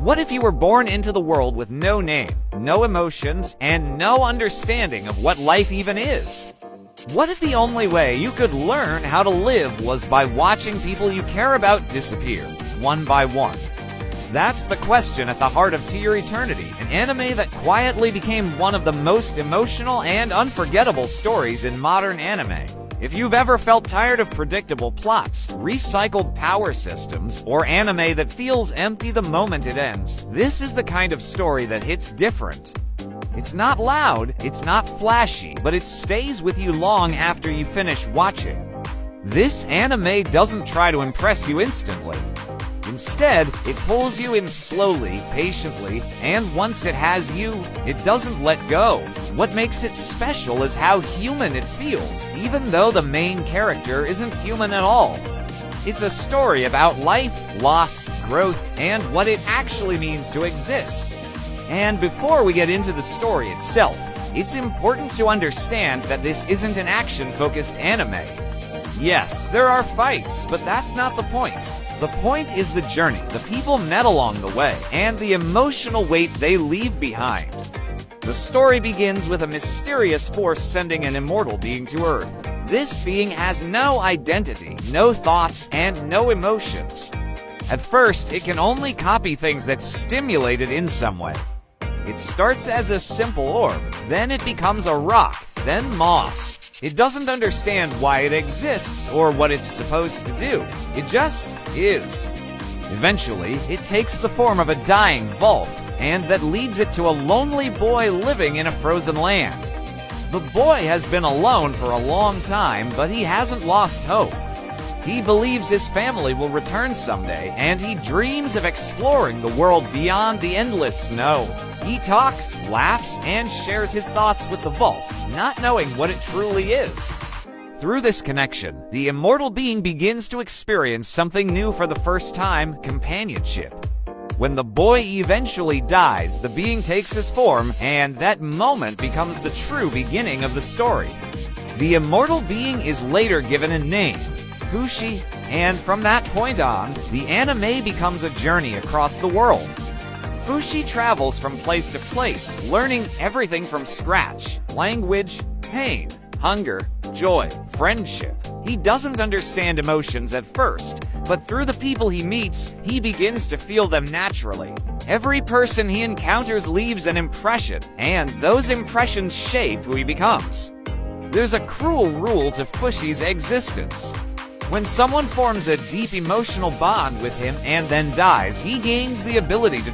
What if you were born into the world with no name, no emotions, and no understanding of what life even is? What if the only way you could learn how to live was by watching people you care about disappear, one by one? That's the question at the heart of To Your Eternity, an anime that quietly became one of the most emotional and unforgettable stories in modern anime. If you've ever felt tired of predictable plots, recycled power systems, or anime that feels empty the moment it ends, this is the kind of story that hits different. It's not loud, it's not flashy, but it stays with you long after you finish watching. This anime doesn't try to impress you instantly. Instead, it pulls you in slowly, patiently, and once it has you, it doesn't let go. What makes it special is how human it feels, even though the main character isn't human at all. It's a story about life, loss, growth, and what it actually means to exist. And before we get into the story itself, it's important to understand that this isn't an action-focused anime. Yes, there are fights, but that's not the point. The point is the journey, the people met along the way, and the emotional weight they leave behind. The story begins with a mysterious force sending an immortal being to Earth. This being has no identity, no thoughts, and no emotions. At first, it can only copy things that stimulate it in some way. It starts as a simple orb, then it becomes a rock, then moss. It doesn't understand why it exists or what it's supposed to do. It just is. Eventually, it takes the form of a dying Volk, and that leads it to a lonely boy living in a frozen land. The boy has been alone for a long time, but he hasn't lost hope. He believes his family will return someday, and he dreams of exploring the world beyond the endless snow. He talks, laughs, and shares his thoughts with the Volk, not knowing what it truly is. Through this connection, the immortal being begins to experience something new for the first time: companionship. When the boy eventually dies, the being takes his form, and that moment becomes the true beginning of the story. The immortal being is later given a name, Fushi, and from that point on, the anime becomes a journey across the world. Fushi travels from place to place, learning everything from scratch: language, pain, hunger, joy, friendship. He doesn't understand emotions at first, but through the people he meets, he begins to feel them naturally. Every person he encounters leaves an impression, and those impressions shape who he becomes. There's a cruel rule to Fushi's existence. When someone forms a deep emotional bond with him and then dies, he gains the ability to